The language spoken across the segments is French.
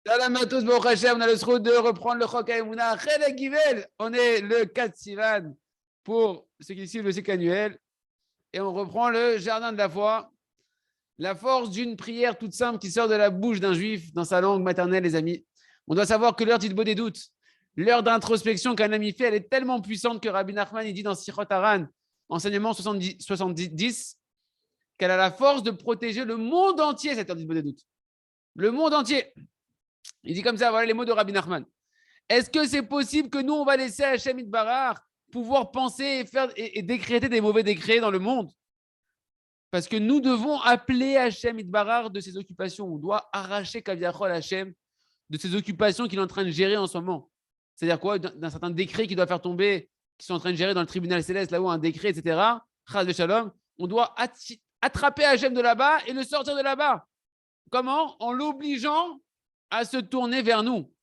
Salam à tous, Baruch Hashem, on a le sroud de reprendre le Chok HaEmuna, Chelek Gimel. On est le 4 Sivan pour ceux qui suivent le cycle annuel. Et on reprend le jardin de la foi. La force d'une prière toute simple qui sort de la bouche d'un juif dans sa langue maternelle, les amis. On doit savoir que l'heure d'Itbo des doutes, l'heure d'introspection qu'un ami fait, elle est tellement puissante que Rabbi Nachman, il dit dans Sichot Haran, enseignement 70, qu'elle a la force de protéger le monde entier, cette heure d'Itbo des doutes. Le monde entier. Il dit comme ça, voilà les mots de Rabbi Nachman. Est-ce que c'est possible que nous, on va laisser Hachem Itbarach pouvoir penser et faire et décréter des mauvais décrets dans le monde? Parce que nous devons appeler Hachem Itbarach de ses occupations. On doit arracher Kaviachol Hachem de ses occupations qu'il est en train de gérer en ce moment. C'est-à-dire quoi? D'un certain décret qu'il doit faire tomber, qu'ils sont en train de gérer dans le tribunal céleste, là-haut, un décret, etc. Chaz de Shalom. On doit attraper Hachem de là-bas et le sortir de là-bas. Comment? En l'obligeant à se tourner vers nous.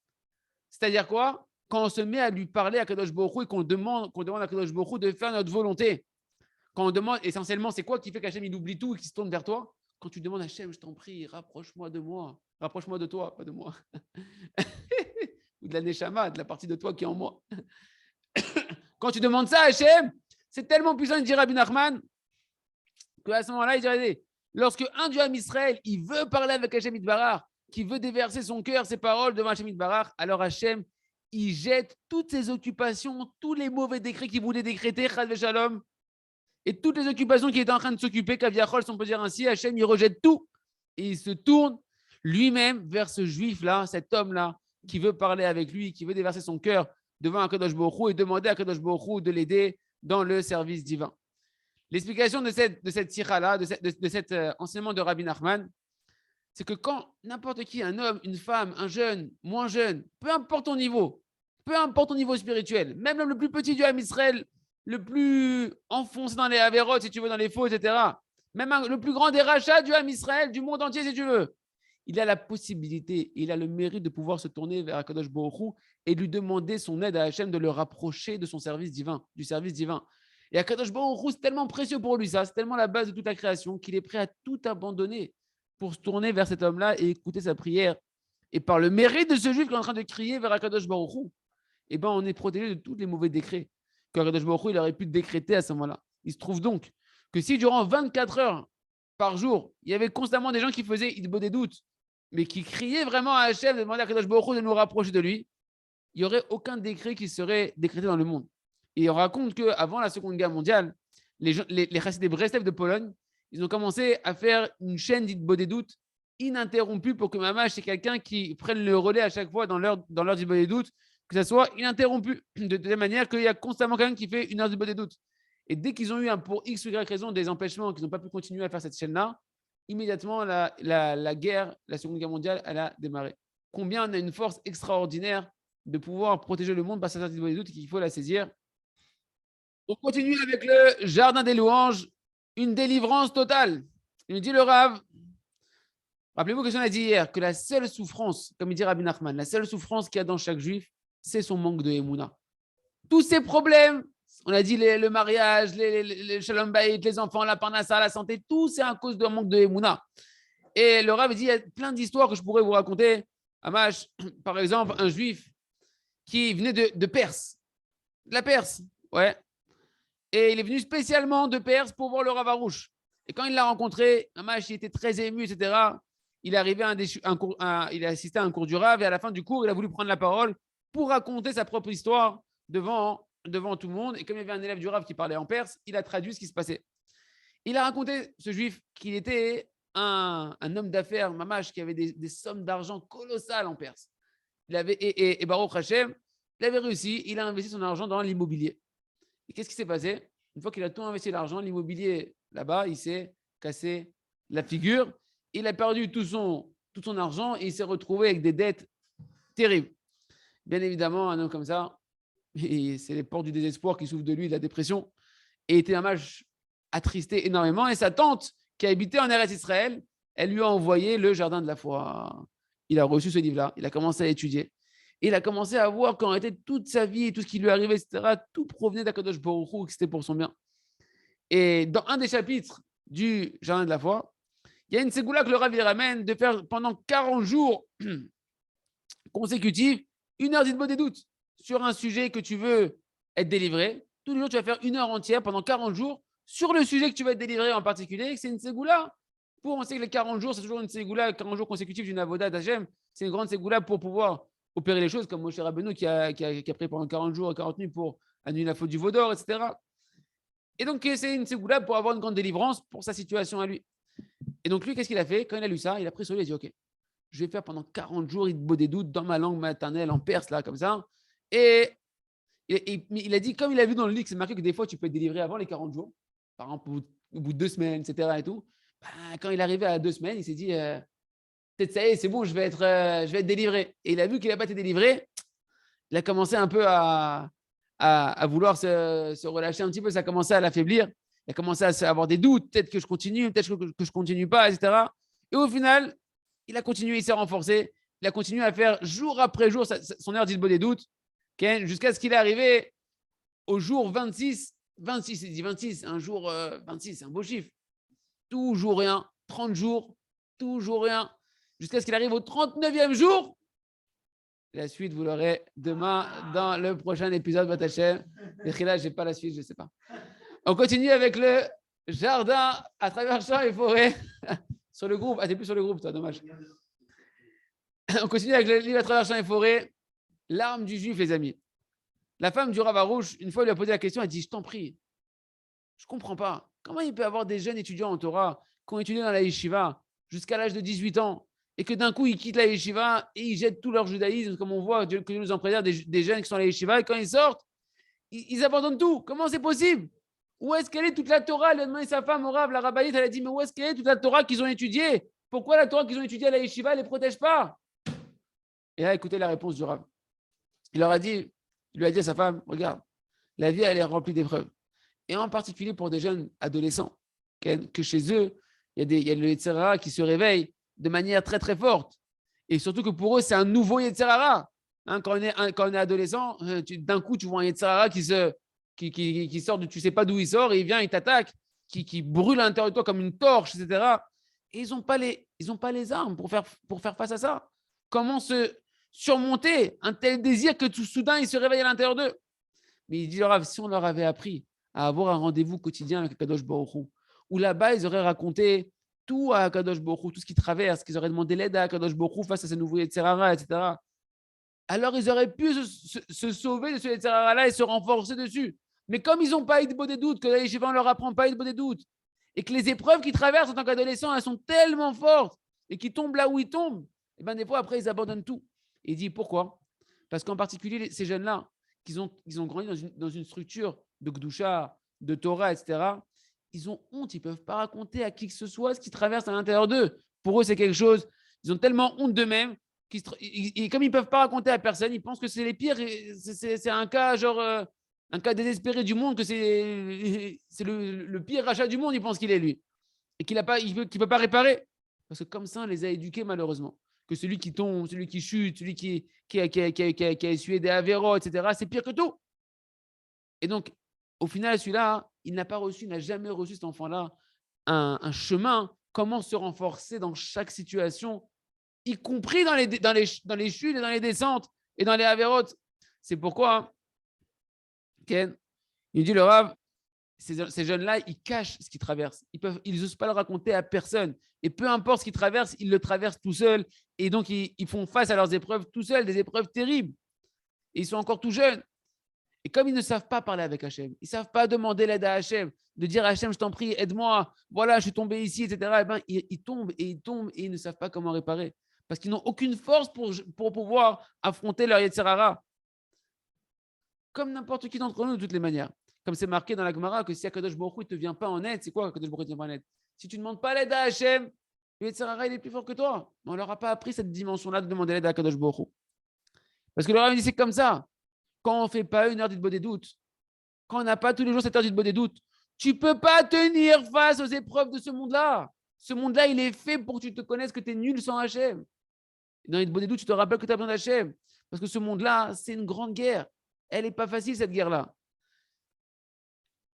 C'est-à-dire quoi? Quand on se met à lui parler à Kadosh Baruch Hu et qu'on demande à Kadosh Baruch Hu de faire notre volonté. Quand on demande, essentiellement, c'est quoi qui fait qu'Hachem il oublie tout et qu'il se tourne vers toi? Quand tu demandes à Hachem, je t'en prie, rapproche-moi de moi. Rapproche-moi de toi, pas de moi. Ou de la Neshama, de la partie de toi qui est en moi. Quand tu demandes ça à Hachem, c'est tellement puissant, il dit Rabbi Nachman, qu'à ce moment-là, il dirait, lorsque un Dieu à Israël, il veut parler avec Hachem Itbarach, qui veut déverser son cœur, ses paroles devant Hachem Itbarach, alors Hachem, il jette toutes ses occupations, tous les mauvais décrets qu'il voulait décréter, Chad Veshalom, et toutes les occupations qu'il était en train de s'occuper, Kaviachol, si on peut dire ainsi, Hachem, il rejette tout. Et il se tourne lui-même vers ce juif-là, cet homme-là, qui veut parler avec lui, qui veut déverser son cœur devant Akadosh Baruch Hu et demander à Akadosh Baruch Hu de l'aider dans le service divin. L'explication de cette tira-là, de cet enseignement de Rabbi Nachman, c'est que quand n'importe qui, un homme, une femme, un jeune, moins jeune, peu importe ton niveau spirituel, même l'homme le plus petit du Ham Israël, le plus enfoncé dans les avérotes, si tu veux, dans les faux, etc., même le plus grand des rachats du Ham Israël, du monde entier, si tu veux, il a la possibilité, il a le mérite de pouvoir se tourner vers Akadosh Baruch Hu et lui demander son aide à Hachem de le rapprocher de son service divin, du service divin. Et Akadosh Baruch Hu, c'est tellement précieux pour lui, ça, c'est tellement la base de toute la création qu'il est prêt à tout abandonner pour se tourner vers cet homme-là et écouter sa prière. Et par le mérite de ce juif qui est en train de crier vers Akadosh Baruch Hu, eh ben, on est protégé de tous les mauvais décrets qu'Akadosh Baruch Hu il aurait pu décréter à ce moment-là. Il se trouve donc que si durant 24 heures par jour, il y avait constamment des gens qui faisaient Itbo des doutes, mais qui criaient vraiment à Hachem, de demander à Akadosh Baruch Hu de nous rapprocher de lui, il n'y aurait aucun décret qui serait décrété dans le monde. Et on raconte qu'avant la Seconde Guerre mondiale, les Chassidés Breslev de Pologne, ils ont commencé à faire une chaîne d'Itbo des doutes ininterrompue pour que Mamash, c'est quelqu'un qui prenne le relais à chaque fois dans l'heure d'Itbo des doutes, que ça soit ininterrompu, de telle manière qu'il y a constamment quelqu'un qui fait une heure d'Itbo des doutes. Et dès qu'ils ont eu pour X ou Y raison des empêchements, qu'ils n'ont pas pu continuer à faire cette chaîne-là, immédiatement la guerre, la Seconde Guerre mondiale, elle a démarré. Combien on a une force extraordinaire de pouvoir protéger le monde par cette heure d'Itbo des doutes et qu'il faut la saisir. On continue avec le jardin des louanges, une délivrance totale. Il nous dit le Rav, rappelez-vous que on a dit hier, que la seule souffrance, comme il dit Rabbi Nachman, la seule souffrance qu'il y a dans chaque juif, c'est son manque de Emouna. Tous ces problèmes, on a dit le mariage, le shalom bayit, les enfants, la parnassa, la santé, tout c'est à cause d'un manque de Emouna. Et le Rav dit, il y a plein d'histoires que je pourrais vous raconter. Amash, par exemple, un juif qui venait de Perse, de la Perse, ouais. Et il est venu spécialement de Perse pour voir le Rav Arouche. Et quand il l'a rencontré, Amash, il était très ému, etc. Il est arrivé il a assisté à un cours du Rav et à la fin du cours, il a voulu prendre la parole pour raconter sa propre histoire devant tout le monde. Et comme il y avait un élève du Rav qui parlait en perse, il a traduit ce qui se passait. Il a raconté, ce juif, qu'il était un homme d'affaires, Mamash, qui avait des sommes d'argent colossales en Perse. Et Baruch Hashem, il avait réussi, il a investi son argent dans l'immobilier. Et qu'est-ce qui s'est passé? Une fois qu'il a tout investi l'argent, l'immobilier là-bas, il s'est cassé la figure. Il a perdu tout son argent et il s'est retrouvé avec des dettes terribles. Bien évidemment, un homme comme ça, c'est les portes du désespoir qui souffrent de lui, de la dépression. Et il était un match attristé énormément. Et sa tante, qui habitait en Eretz Israël, elle lui a envoyé le jardin de la foi. Il a reçu ce livre-là, il a commencé à étudier. Et il a commencé à voir qu'en réalité, toute sa vie et tout ce qui lui arrivait, etc., tout provenait d'Akadosh Baruch Hu, que c'était pour son bien. Et dans un des chapitres du jardin de la foi, il y a une ségoula que le Rav il ramène de faire pendant 40 jours consécutives, 1 heure d'Hitbod des doutes sur un sujet que tu veux être délivré. Tous les jours, tu vas faire 1 heure entière pendant 40 jours sur le sujet que tu vas être délivré en particulier. C'est une ségoula. On sait que les 40 jours, c'est toujours une ségoula, 40 jours consécutifs d'une avoda d'Hachem. C'est une grande ségoula pour pouvoir opérer les choses, comme Moshe Rabbeinu qui a pris pendant 40 jours et 40 nuits pour annuler la faute du veau d'or, etc. Et donc, c'est une ségoula pour avoir une grande délivrance pour sa situation à lui. Et donc, lui, qu'est-ce qu'il a fait? Quand il a lu ça, il a pris sur lui, il a dit, OK, je vais faire pendant 40 jours Hitbod des doutes dans ma langue maternelle, en perse, là, comme ça. Et il a dit, comme il a vu dans le livre, c'est marqué que des fois, tu peux être délivré avant les 40 jours. Par exemple, au bout de 2 semaines, etc. Et tout. Quand il est arrivé à 2 semaines, il s'est dit, peut-être ça y est, c'est bon, je vais être délivré. Et il a vu qu'il n'a pas été délivré. Il a commencé un peu à vouloir se relâcher un petit peu. Ça a commencé à l'affaiblir. Il a commencé à avoir des doutes. Peut-être que je continue, peut-être que je ne continue pas, etc. Et au final, il a continué, il s'est renforcé. Il a continué à faire jour après jour son heure d'Hitbod des doutes, jusqu'à ce qu'il est arrivé au jour 26. 26, il dit 26, un jour 26, c'est un beau chiffre. Toujours rien. 30 jours, toujours rien. Jusqu'à ce qu'il arrive au 39e jour. La suite, vous l'aurez demain dans le prochain épisode. Batachem. Et là, je n'ai pas la suite, je ne sais pas. On continue avec le jardin à travers champs et forêts. Sur le groupe. Ah, t'es plus sur le groupe, toi, dommage. On continue avec le livre à travers champs et forêts. L'arme du juif, les amis. La femme du Rav Arouche, une fois, lui a posé la question, elle dit, je t'en prie, je ne comprends pas. Comment il peut y avoir des jeunes étudiants en Torah qui ont étudié dans la yeshiva jusqu'à l'âge de 18 ans et que d'un coup, ils quittent la yeshiva et ils jettent tout leur judaïsme, comme on voit, que Dieu nous en préserve, des jeunes qui sont à la yeshiva, et quand ils sortent, ils abandonnent tout. Comment c'est possible? Où est-ce qu'elle est toute la Torah? Elle a demandé sa femme au Rav, la Rabbaïte, elle a dit, mais où est-ce qu'elle est toute la Torah qu'ils ont étudiée? Pourquoi la Torah qu'ils ont étudiée à la yeshiva ne les protège pas? Et là, écoutez la réponse du Rav. Il lui a dit à sa femme, regarde, la vie, elle est remplie d'épreuves. Et en particulier pour des jeunes adolescents, que chez eux, il y a le Yetzer Hara qui se réveille de manière très, très forte. Et surtout que pour eux, c'est un nouveau Yetzer Hara. Quand on est adolescent, d'un coup, tu vois un Yetzer Hara qui sort de tu ne sais pas d'où il sort et il vient, il t'attaque, qui brûle à l'intérieur de toi comme une torche, etc. Et ils n'ont pas les armes pour faire face à ça. Comment se surmonter un tel désir que tout soudain, il se réveille à l'intérieur d'eux? Mais il dit, si on leur avait appris à avoir un rendez-vous quotidien avec Kadosh Baruch Hu, où là-bas, ils auraient raconté tout à Kadosh Baruch Hu, tout ce qu'ils traversent, qu'ils auraient demandé l'aide à Kadosh Baruch Hu face à ces nouveaux Yetzer Hara, etc. Alors, ils auraient pu se sauver de ce Yetzer Hara-là et se renforcer dessus. Mais comme ils n'ont pas Hitbod des doutes, que la Yeshiva ne leur apprend pas Hitbod des doutes, et que les épreuves qu'ils traversent en tant qu'adolescents, elles sont tellement fortes, et qu'ils tombent là où ils tombent, et bien des fois, après, ils abandonnent tout. Et il dit, pourquoi? Parce qu'en particulier, ces jeunes-là, ils ont grandi dans une structure de Gdusha, de Torah, etc. Ils ont honte, ils ne peuvent pas raconter à qui que ce soit ce qu'ils traversent à l'intérieur d'eux. Pour eux, c'est quelque chose, ils ont tellement honte d'eux-mêmes, et comme ils ne peuvent pas raconter à personne, ils pensent que c'est les pires, c'est un cas un cas désespéré du monde, que c'est le pire rachat du monde, ils pensent qu'il est lui, et qu'il ne peut pas réparer. Parce que comme ça, on les a éduqués malheureusement. Que celui qui tombe, celui qui chute, celui qui a essuyé des avéros, etc., c'est pire que tout. Et donc, au final, celui-là, il n'a jamais reçu cet enfant-là un chemin, comment se renforcer dans chaque situation, y compris dans les chutes et dans les descentes et dans les avéros. C'est pourquoi, Ken, il dit le Rav, ces jeunes-là, ils cachent ce qu'ils traversent. Ils n'osent pas le raconter à personne. Et peu importe ce qu'ils traversent, ils le traversent tout seuls. Et donc, ils font face à leurs épreuves tout seuls, des épreuves terribles. Et ils sont encore tout jeunes. Et comme ils ne savent pas parler avec Hachem, ils ne savent pas demander l'aide à Hachem, de dire à Hachem, je t'en prie, aide-moi, voilà, je suis tombé ici, etc. Et ben, ils tombent et ils ne savent pas comment réparer. Parce qu'ils n'ont aucune force pour pouvoir affronter leur Yetzer Hara. Comme n'importe qui d'entre nous, de toutes les manières. Comme c'est marqué dans la Gemara que si Akadosh Baruch Hu ne te vient pas en aide, c'est quoi Akadosh Baruch Hu ne te vient pas en aide? Si tu ne demandes pas l'aide à Hachem, le Yetzer Hara, il est plus fort que toi. On ne leur a pas appris cette dimension-là de demander l'aide à Akadosh Baruch Hu. Parce que le Rav dit c'est comme ça. Quand on ne fait pas une heure d'Hitbod des doutes, quand on n'a pas tous les jours cette heure d'Hitbod des doutes, tu ne peux pas tenir face aux épreuves de ce monde-là. Ce monde-là, il est fait pour que tu te connaisses que tu es nul sans Hachem. Dans l'Hitbod des doutes, tu te rappelles que tu as besoin d'Hachem. Parce que ce monde-là, c'est une grande guerre. Elle n'est pas facile, cette guerre-là.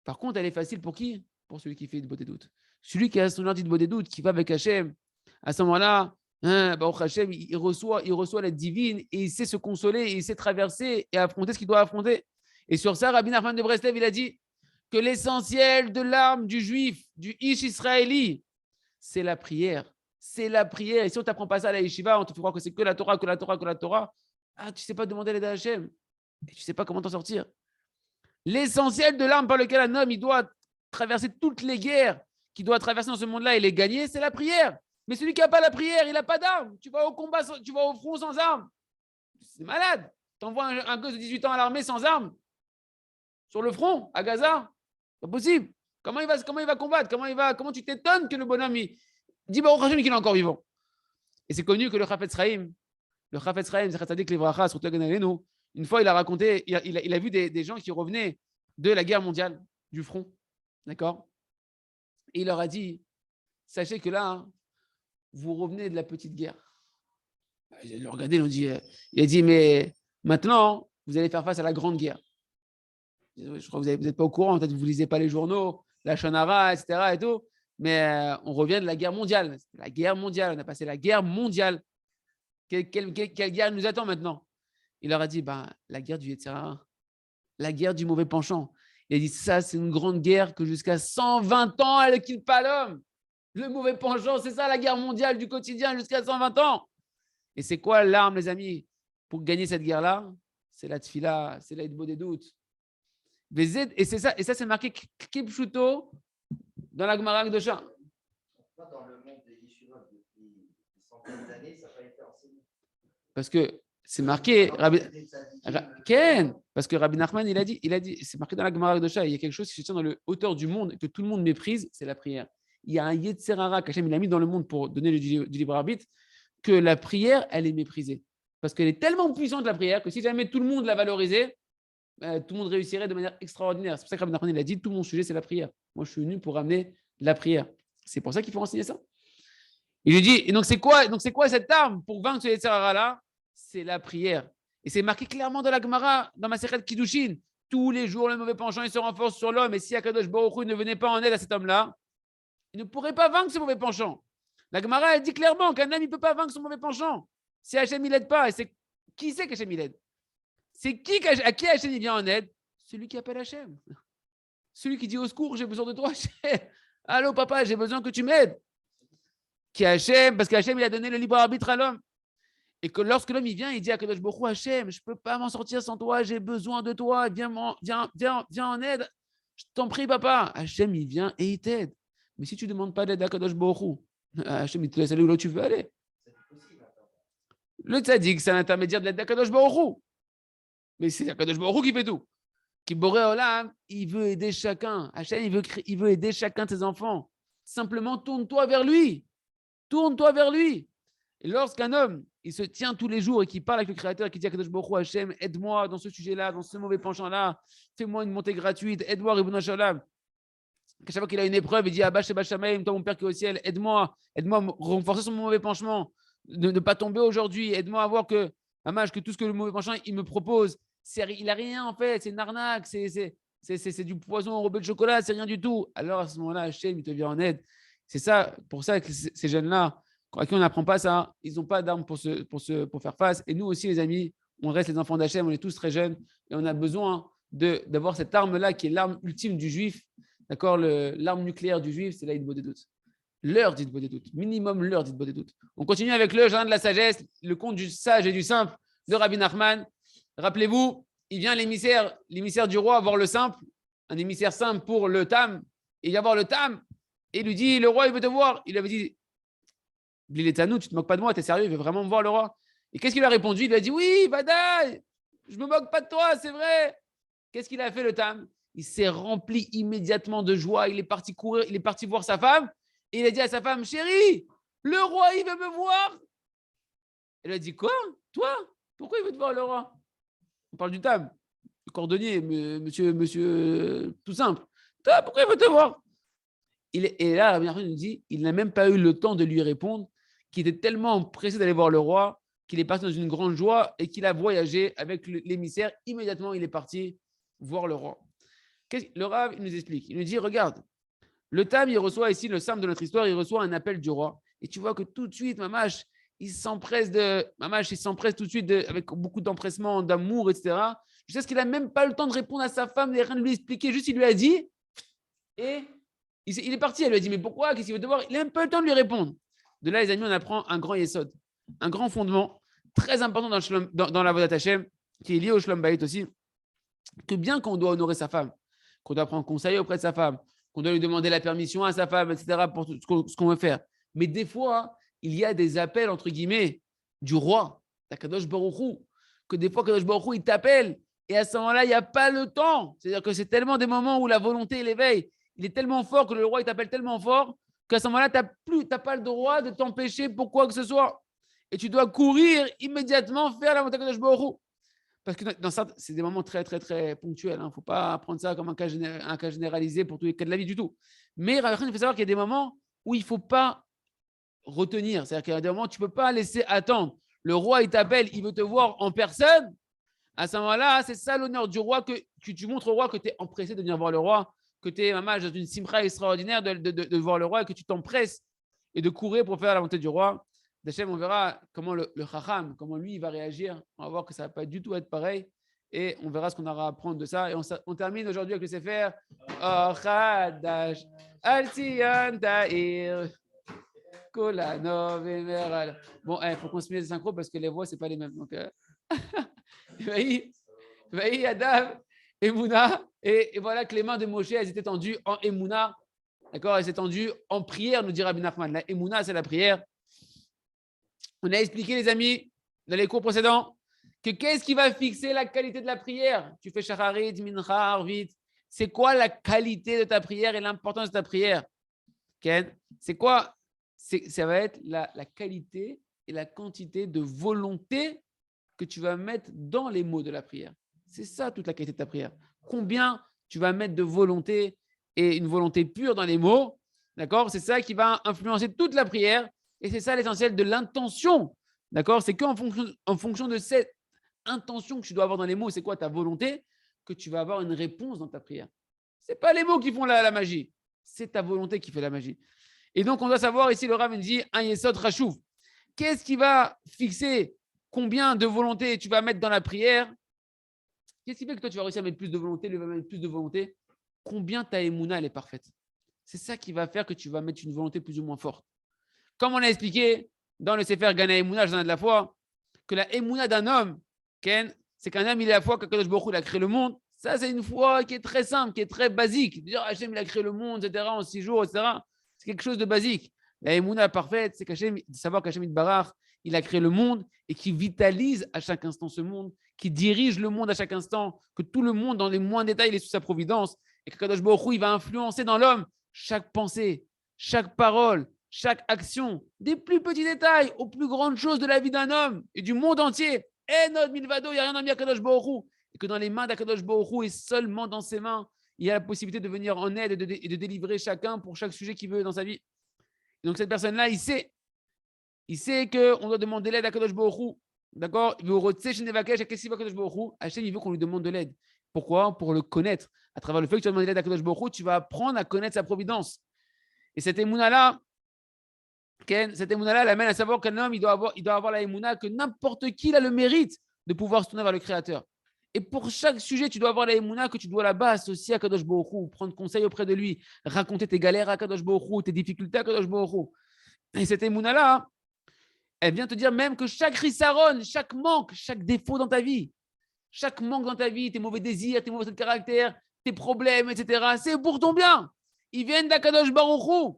Par contre, elle est facile pour qui? Pour celui qui fait Hitbod des doutes. Celui qui a son heure d'Hitbod des doutes, qui va avec Hachem. À ce moment-là, Hein, Baruch Hashem, il reçoit l'aide divine et il sait se consoler, et il sait traverser et affronter ce qu'il doit affronter. Et sur ça, Rabbi Nachman de Breslev, il a dit que l'essentiel de l'arme du juif, du Ish israéli, c'est la prière. C'est la prière. Et si on ne t'apprend pas ça à la yeshiva, on te fait croire que c'est que la Torah, que la Torah, que la Torah. Ah, tu ne sais pas demander l'aide à Hachem. Et tu ne sais pas comment t'en sortir. L'essentiel de l'arme par lequel un homme il doit traverser toutes les guerres qu'il doit traverser dans ce monde-là et les gagner, c'est la prière. Mais celui qui n'a pas la prière, il n'a pas d'arme. Tu vas au combat, tu vas au front sans arme. C'est malade. Tu envoies un gosse de 18 ans à l'armée sans arme sur le front, à Gaza. C'est pas possible. Comment il va combattre? Comment tu t'étonnes que le bonhomme il dit Baruch Hashem qu'il est encore vivant? Et c'est connu que le Chafetz Chaim, Zechat Tzadik Livracha, surtout nous, une fois il a raconté, il a vu des gens qui revenaient de la guerre mondiale, du front, d'accord? Et il leur a dit, sachez que là, hein, vous revenez de la petite guerre. Ils l'ont regardé, il a dit, mais maintenant, vous allez faire face à la grande guerre. Je crois que vous n'êtes pas au courant, peut-être que vous ne lisez pas les journaux, la Shonara, etc. et tout, mais on revient de la guerre mondiale. La guerre mondiale, on a passé la guerre mondiale. Quelle guerre nous attend maintenant? Il leur a dit, la guerre du Yetzer Hara, la guerre du mauvais penchant. Il a dit, ça, c'est une grande guerre que jusqu'à 120 ans, elle ne quitte pas l'homme. Le mauvais penchant, c'est ça la guerre mondiale du quotidien jusqu'à 120 ans. Et c'est quoi l'arme, les amis, pour gagner cette guerre-là? C'est la tfila, c'est la hitbo des doutes. Et c'est ça, c'est marqué Kipshuto dans la Gemara Kedosha. Dans le monde des yeshivot depuis des centaines d'années, ça n'a pas été enseigné. Parce que c'est marqué, parce que Rabbi Nachman, il a dit, c'est marqué dans la Gemara Kedosha, il y a quelque chose qui se tient dans le hauteur du monde, que tout le monde méprise, c'est la prière. Il y a un Yetzer Hara qu'Hachem il a mis dans le monde pour donner du libre arbitre, que la prière, elle est méprisée. Parce qu'elle est tellement puissante, la prière, que si jamais tout le monde la valorisait, tout le monde réussirait de manière extraordinaire. C'est pour ça que Rabbi Nachman, il a dit, tout mon sujet, c'est la prière. Moi, je suis venu pour amener la prière. C'est pour ça qu'il faut enseigner ça. Il lui dit, et donc c'est quoi cette arme pour vaincre ce Yetzer Hara-là? C'est la prière. Et c'est marqué clairement dans la Gemara, dans ma Masechet Kiddushin. Tous les jours, le mauvais penchant, il se renforce sur l'homme. Et si Akadosh Baruch Hu ne venait pas en aide à cet homme-là, il ne pourrait pas vaincre ce mauvais penchant. La Gemara, elle dit clairement qu'un homme, il ne peut pas vaincre son mauvais penchant. Si Hachem, il l'aide pas. Et qui c'est qu'Hachem, il aide? C'est à qui Hachem, il vient en aide? Celui qui appelle Hachem. Celui qui dit au secours, j'ai besoin de toi, Hachem. Allô, papa, j'ai besoin que tu m'aides. Qui Hachem, parce qu'Hachem, il a donné le libre arbitre à l'homme. Et que lorsque l'homme il vient, il dit à Kadosh Baruch Hu, Hachem, je ne peux pas m'en sortir sans toi, j'ai besoin de toi, viens en aide. Je t'en prie, papa. Hachem, il vient et il t'aide. Mais si tu ne demandes pas d'aide à Kadosh Baruch Hu, Hachem, il te laisse aller où tu veux aller. Le tzaddik, c'est un intermédiaire de l'aide à Kadosh Baruch Hu. Mais c'est Kadosh Baruch Hu qui fait tout. Qui Boré Olam, il veut aider chacun. Hachem, il veut aider chacun de ses enfants. Simplement, tourne-toi vers lui. Tourne-toi vers lui. Et lorsqu'un homme, il se tient tous les jours et qu'il parle avec le Créateur et qu'il dit à Kadosh Baruch Hu, Hachem, aide-moi dans ce sujet-là, dans ce mauvais penchant-là, fais-moi une montée gratuite, aide-moi, Ribono Shalom. À chaque fois qu'il a une épreuve, il dit Abba Sheba Shamayim, toi mon Père qui est au ciel, aide-moi à renforcer son mauvais penchement, de ne pas tomber aujourd'hui, aide-moi à voir que tout ce que le mauvais penchant il me propose, il n'a rien en fait, c'est une arnaque, c'est du poison au rebelle de chocolat, c'est rien du tout. Alors à ce moment-là, Hachem, il te vient en aide. C'est ça, pour ça que ces jeunes-là, à qui on n'apprend pas ça, ils n'ont pas d'armes pour faire face. Et nous aussi, les amis, on reste les enfants d'Hachem, on est tous très jeunes et on a besoin d'avoir cette arme-là qui est l'arme ultime du juif. D'accord, l'arme nucléaire du juif, c'est la hitbo des doutes. L'heure d'hitbo des doutes, minimum l'heure d'hitbo des doutes. On continue avec le jardin de la sagesse, le conte du sage et du simple de Rabbi Nachman. Rappelez-vous, il vient l'émissaire du roi voir le simple, un émissaire simple pour le tam, et il vient voir le tam, et il lui dit, le roi, il veut te voir. Il lui avait dit, Bliletanou, tu te moques pas de moi, tu es sérieux, il veut vraiment me voir le roi. Et qu'est-ce qu'il a répondu? Il lui a dit, oui, Badaï, je me moque pas de toi, c'est vrai. Qu'est-ce qu'il a fait le tam? Il s'est rempli immédiatement de joie, il est parti courir, il est parti voir sa femme, et il a dit à sa femme, chérie, le roi, il veut me voir. Elle a dit, quoi? Toi? Pourquoi il veut te voir le roi? On parle du tam, le cordonnier, monsieur, tout simple. Toi, pourquoi il veut te voir? Et là, la nous dit, il n'a même pas eu le temps de lui répondre, qu'il était tellement pressé d'aller voir le roi, qu'il est parti dans une grande joie et qu'il a voyagé avec l'émissaire. Immédiatement, il est parti voir le roi. Le Rav, il nous explique. Il nous dit, regarde, le tam, il reçoit ici, le simple de notre histoire, il reçoit un appel du roi. Et tu vois que tout de suite, Mamash, il s'empresse tout de suite avec beaucoup d'empressement, d'amour, etc. Jusqu'à ce qu'il n'a même pas le temps de répondre à sa femme, il n'a rien de lui expliquer, juste il lui a dit, et il est parti. Elle lui a dit, mais pourquoi? Qu'est-ce qu'il veut te voir? Il n'a même pas le temps de lui répondre. De là, les amis, on apprend un grand yesod, un grand fondement très important dans la Vodat Hashem, qui est lié au Shalom Bayit aussi, que bien qu'on doit honorer sa femme, qu'on doit prendre conseil auprès de sa femme, qu'on doit lui demander la permission à sa femme, etc., pour tout ce qu'on veut faire. Mais des fois, il y a des appels, entre guillemets, du roi, d'Akadosh Baruch Hu, que des fois, Kadosh Baruch Hu, il t'appelle, et à ce moment-là, il n'y a pas le temps. C'est-à-dire que c'est tellement des moments où la volonté et l'éveil, il est tellement fort que le roi, il t'appelle tellement fort qu'à ce moment-là, tu n'as pas le droit de t'empêcher pour quoi que ce soit. Et tu dois courir immédiatement faire la volonté de Kadosh Baruch Hu. Parce que dans ça, c'est des moments très, très, très ponctuels. Il ne faut pas prendre ça comme un cas généralisé pour tous les cas de la vie du tout. Mais il faut savoir qu'il y a des moments où il ne faut pas retenir. C'est-à-dire qu'il y a des moments où tu ne peux pas laisser attendre. Le roi, il t'appelle, il veut te voir en personne. À ce moment-là, c'est ça l'honneur du roi, que tu montres au roi que tu es empressé de venir voir le roi, que tu es dans une simcha extraordinaire de voir le roi et que tu t'empresses et de courir pour faire la volonté du roi. D'Hachem, on verra comment le Chacham, comment lui, il va réagir. On va voir que ça ne va pas du tout être pareil. Et on verra ce qu'on aura à apprendre de ça. Et on termine aujourd'hui avec le Sefer. Oh, Chadash, Al Tzion Ta'ir, Kolano Vemeral. Bon, il faut qu'on se mette les synchros parce que les voix, ce n'est pas les mêmes. Donc, Vaï, Adam, Emouna. Et voilà que les mains de Moshe, elles étaient tendues en Emouna. D'accord? Elles étaient tendues en prière, nous dit Rabbi Nachman. La Emouna, c'est la prière. On a expliqué, les amis, dans les cours précédents, que qu'est-ce qui va fixer la qualité de la prière? Tu fais Shacharit, Mincha, Arvit. C'est quoi la qualité de ta prière et l'importance de ta prière? Ken, c'est quoi? Ça va être la qualité et la quantité de volonté que tu vas mettre dans les mots de la prière. C'est ça toute la qualité de ta prière. Combien tu vas mettre de volonté et une volonté pure dans les mots, d'accord? C'est ça qui va influencer toute la prière. Et c'est ça l'essentiel de l'intention, d'accord? C'est qu'en fonction de cette intention que tu dois avoir dans les mots, c'est quoi ta volonté, que tu vas avoir une réponse dans ta prière. Ce n'est pas les mots qui font la magie, c'est ta volonté qui fait la magie. Et donc, on doit savoir, ici, le Rav dit, un yesod rachouv. Qu'est-ce qui va fixer combien de volonté tu vas mettre dans la prière? Qu'est-ce qui fait que toi, tu vas réussir à mettre plus de volonté, lui va mettre plus de volonté? Combien ta émouna, elle est parfaite? C'est ça qui va faire que tu vas mettre une volonté plus ou moins forte. Comme on a expliqué dans le Sefer Gana Emouna, Jardin de la foi, que la Emouna d'un homme, Ken, c'est qu'un homme, il a la foi qu'Akadosh Baruch Hu, il a créé le monde. Ça, c'est une foi qui est très simple, qui est très basique. Dire Hachem, il a créé le monde, etc., en 6 jours, etc. C'est quelque chose de basique. La Emouna parfaite, c'est de savoir qu'Hachem Itbarach, il a créé le monde et qui vitalise à chaque instant ce monde, qui dirige le monde à chaque instant, que tout le monde, dans les moindres détails, il est sous sa providence. Et qu'Akadosh Baruch Hu, il va influencer dans l'homme chaque pensée, chaque parole, chaque action, des plus petits détails aux plus grandes choses de la vie d'un homme et du monde entier. Et notre milvado, il n'y a rien à dire Kadosh Baruch Hu. Et que dans les mains d'Akadosh Baruch Hu et seulement dans ses mains, il y a la possibilité de venir en aide et de délivrer chacun pour chaque sujet qu'il veut dans sa vie. Et donc cette personne-là, il sait qu'on doit demander l'aide à Kadosh Baruch Hu. D'accord? Hachem, il veut qu'on lui demande de l'aide. Pourquoi? Pour le connaître. À travers le fait que tu vas demander l'aide à Kadosh Baruch Hu, tu vas apprendre à connaître sa providence. Et cette émouna-là, cette émouna-là, elle amène à savoir qu'un homme, il doit avoir la émouna, que n'importe qui a le mérite de pouvoir se tourner vers le Créateur. Et pour chaque sujet, tu dois avoir la émouna que tu dois là-bas associer à Kadosh Baruch Hu, prendre conseil auprès de lui, raconter tes galères à Kadosh Baruch Hu, tes difficultés à Kadosh Baruch Hu. Et cette émouna-là, elle vient te dire même que chaque rissaron, chaque manque, chaque défaut dans ta vie, tes mauvais désirs, tes mauvais caractères, tes problèmes, etc., c'est pour ton bien. Ils viennent d'Akadosh Baruch Hu.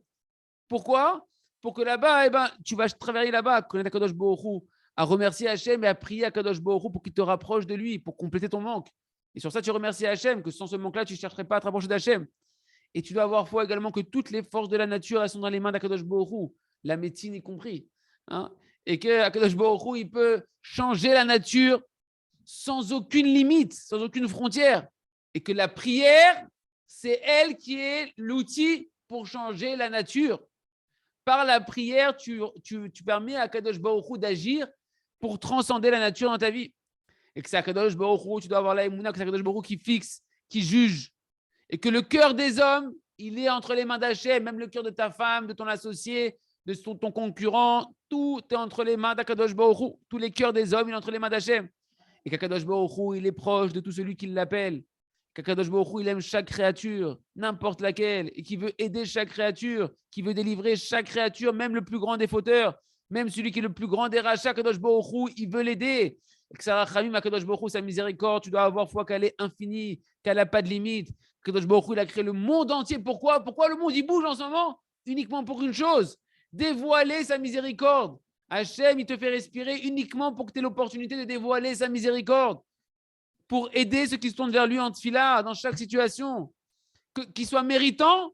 Pourquoi? Pour que là-bas, tu vas travailler là-bas, à connaître Akadosh Baruch Hu, à remercier Hachem et à prier Akadosh Baruch Hu pour qu'il te rapproche de lui, pour compléter ton manque. Et sur ça, tu remercies Hachem, que sans ce manque-là, tu ne chercherais pas à te rapprocher d'Hachem. Et tu dois avoir foi également que toutes les forces de la nature, elles sont dans les mains d'Akadosh Baruch Hu, la médecine y compris. Et que Akadosh Baruch Hu, il peut changer la nature sans aucune limite, sans aucune frontière. Et que la prière, c'est elle qui est l'outil pour changer la nature. Par la prière, tu permets à Kadosh Baruch Hu d'agir pour transcender la nature dans ta vie. Et que c'est Kadosh Baruch Hu, tu dois avoir la émouna, que c'est Kadosh Baruch Hu qui fixe, qui juge. Et que le cœur des hommes, il est entre les mains d'Hachem, même le cœur de ta femme, de ton associé, de ton concurrent, tout est entre les mains d'Akadosh Baruch Hu. Tous les cœurs des hommes, il est entre les mains d'Hachem. Et qu'Akadosh Baruch Hu, il est proche de tout celui qui l'appelle. Qu'Akadosh Baruch Hu, il aime chaque créature, n'importe laquelle, et qui veut aider chaque créature, qui veut délivrer chaque créature, même le plus grand des fauteurs, même celui qui est le plus grand des rachats, Akadosh Baruch Hu, il veut l'aider. Et que sa rachamim, Akadosh Baruch Hu, sa miséricorde, tu dois avoir foi qu'elle est infinie, qu'elle n'a pas de limite. Akadosh Baruch Hu, il a créé le monde entier. Pourquoi le monde, il bouge en ce moment? Uniquement pour une chose, dévoiler sa miséricorde. Hachem, il te fait respirer uniquement pour que tu aies l'opportunité de dévoiler sa miséricorde, pour aider ceux qui se tournent vers lui en tfila, dans chaque situation, qu'ils soient méritants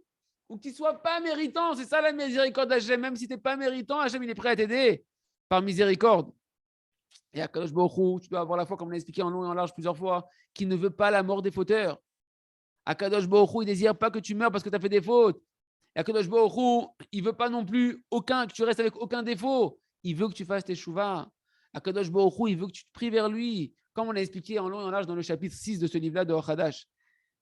ou qu'ils ne soient pas méritants. C'est ça la miséricorde d'Hachem. Même si tu n'es pas méritant, Hachem, il est prêt à t'aider par miséricorde. Et à Kadosh Baruch Hu, tu dois avoir la foi, comme on l'a expliqué en long et en large plusieurs fois, qui ne veut pas la mort des fauteurs. À Kadosh Baruch Hu, il ne désire pas que tu meurs parce que tu as fait des fautes. Et à Kadosh Baruch Hu, il ne veut pas non plus que tu restes avec aucun défaut. Il veut que tu fasses tes chouvas. À Kadosh Baruch Hu, il veut que tu te pries vers lui, comme on l'a expliqué en long et en large dans le chapitre 6 de ce livre-là de Ochadash.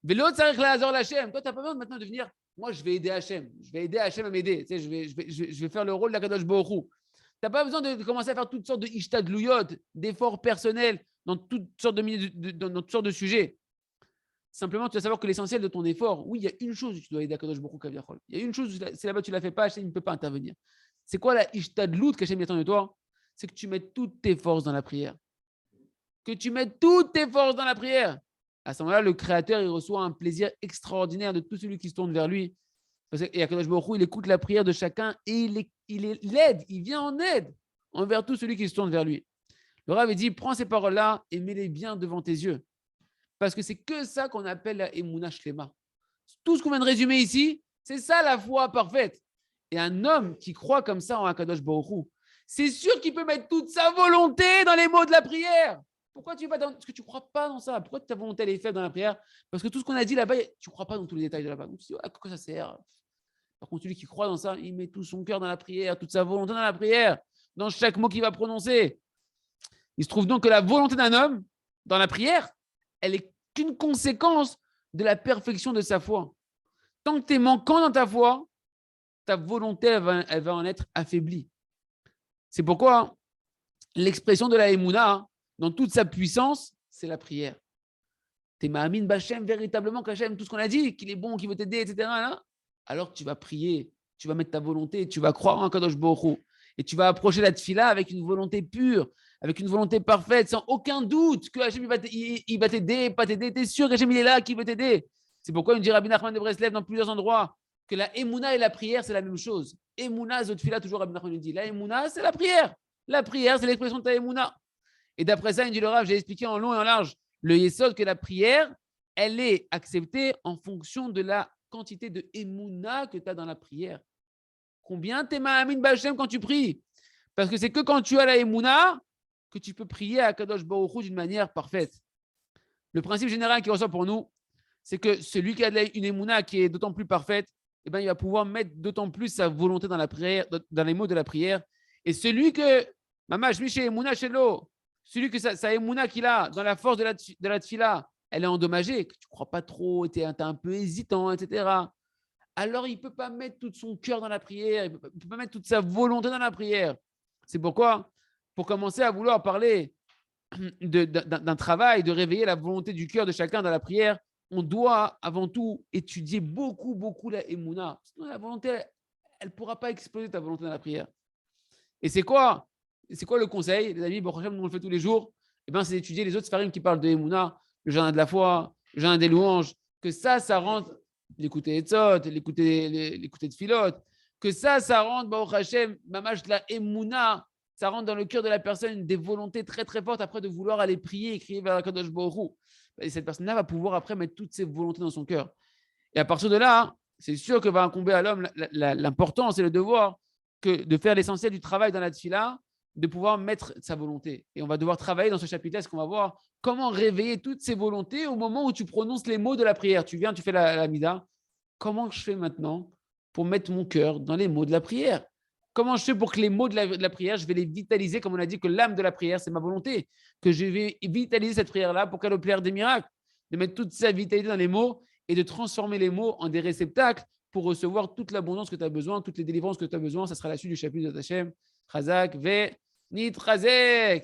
Vélo tsarich la'azor l'Hachem. Toi, tu n'as pas besoin maintenant de venir. Moi, je vais aider Hachem. Je vais aider Hachem à m'aider. Tu sais, je vais faire le rôle d'Akadosh Baruch Hu. Tu n'as pas besoin de commencer à faire toutes sortes de ishtadlouyot, d'efforts personnels dans toutes sortes dans toutes sortes de sujets. Simplement, tu dois savoir que l'essentiel de ton effort, oui, il y a une chose où tu dois aider Akadosh Baruch Hu Kaviachol. Il y a une chose, c'est là-bas tu ne la fais pas, Hachem ne peut pas intervenir. C'est quoi la ishtadlout qu'Hachem attend de toi? C'est que tu mettes toutes tes forces dans la prière. Que tu mettes toutes tes forces dans la prière. À ce moment-là, le Créateur, il reçoit un plaisir extraordinaire de tout celui qui se tourne vers lui. Et Akadosh Baruch Hu, il écoute la prière de chacun et il l'aide, il vient en aide envers tout celui qui se tourne vers lui. Le Rav dit, prends ces paroles-là et mets-les bien devant tes yeux. Parce que c'est que ça qu'on appelle la Emouna Shlema. Tout ce qu'on vient de résumer ici, c'est ça la foi parfaite. Et un homme qui croit comme ça en Akadosh Baruch Hu, c'est sûr qu'il peut mettre toute sa volonté dans les mots de la prière. Pourquoi tu vas dans... Parce que tu ne crois pas dans ça. Pourquoi ta volonté elle est faible dans la prière? Parce que tout ce qu'on a dit là-bas, tu ne crois pas dans tous les détails de là-bas. Donc tu dis, à quoi ça sert? Par contre, celui qui croit dans ça, il met tout son cœur dans la prière, toute sa volonté dans la prière, dans chaque mot qu'il va prononcer. Il se trouve donc que la volonté d'un homme dans la prière, elle est qu'une conséquence de la perfection de sa foi. Tant que tu es manquant dans ta foi, ta volonté, elle va en être affaiblie. C'est pourquoi l'expression de la Emouna, dans toute sa puissance, c'est la prière. Tu es Ma'amin B'Hachem, véritablement qu'Hachem, tout ce qu'on a dit, qu'il est bon, qu'il veut t'aider, etc. Là, alors tu vas prier, tu vas mettre ta volonté, tu vas croire en Kadosh Baruch Hu, et tu vas approcher la tfila avec une volonté pure, avec une volonté parfaite, sans aucun doute que Hachem il va t'aider, pas t'aider. Tu es sûr qu'Hachem il est là, qui veut t'aider. C'est pourquoi il dit Rabbi Nachman de Breslev dans plusieurs endroits que la Emouna et la prière, c'est la même chose. Emouna, zot tfila, toujours Rabbi Nachman dit, la Emouna, c'est la prière. La prière, c'est l'expression de ta Emouna. Et d'après ça, il dit le Rav, j'ai expliqué en long et en large le yesod que la prière, elle est acceptée en fonction de la quantité de Emouna que tu as dans la prière. Combien t'es Ma'amin B'Hachem quand tu pries? Parce que c'est que quand tu as la Emouna que tu peux prier à Kadosh Baruch Hu d'une manière parfaite. Le principe général qui ressort pour nous, c'est que celui qui a une Emouna qui est d'autant plus parfaite, eh ben, il va pouvoir mettre d'autant plus sa volonté dans la prière, dans les mots de la prière. Et celui que, Mamash Miché Emouna Shelo, celui que sa Emouna qu'il a dans la force de la tfila, elle est endommagée, que tu ne crois pas trop, tu es un peu hésitant, etc. Alors, il ne peut pas mettre tout son cœur dans la prière, il ne peut pas mettre toute sa volonté dans la prière. C'est pourquoi, pour commencer à vouloir parler d'un travail, de réveiller la volonté du cœur de chacun dans la prière, on doit avant tout étudier beaucoup la Emouna. Sinon, la volonté, elle ne pourra pas exploser ta volonté dans la prière. Et c'est quoi le conseil, les amis? Bon, nous on le fait tous les jours. Eh ben, c'est d'étudier les autres sfarim qui parlent de Emouna, le jardin de la foi, le jardin des louanges, que ça rentre, l'écouter Etzot, l'écouter de Philote, que ça rentre, Baruch Hashem, mamash de la Emouna, ça rentre dans le cœur de la personne des volontés très très fortes après de vouloir aller prier et crier vers la Kadosh Baruch Hu. Et cette personne-là va pouvoir après mettre toutes ses volontés dans son cœur. Et à partir de là, c'est sûr que va incomber à l'homme l'importance et le devoir de faire l'essentiel du travail dans la tfila, de pouvoir mettre sa volonté. Et on va devoir travailler dans ce chapitre-là, ce qu'on va voir comment réveiller toutes ces volontés au moment où tu prononces les mots de la prière. Tu viens, tu fais la mida. Comment je fais maintenant pour mettre mon cœur dans les mots de la prière? Comment je fais pour que les mots de la prière, je vais les vitaliser, comme on a dit que l'âme de la prière, c'est ma volonté, que je vais vitaliser cette prière-là pour qu'elle opère des miracles, de mettre toute sa vitalité dans les mots et de transformer les mots en des réceptacles pour recevoir toute l'abondance que tu as besoin, toutes les délivrances que tu as besoin. Ça sera la suite du chapitre de Hachem. Chazak ve nitrazek.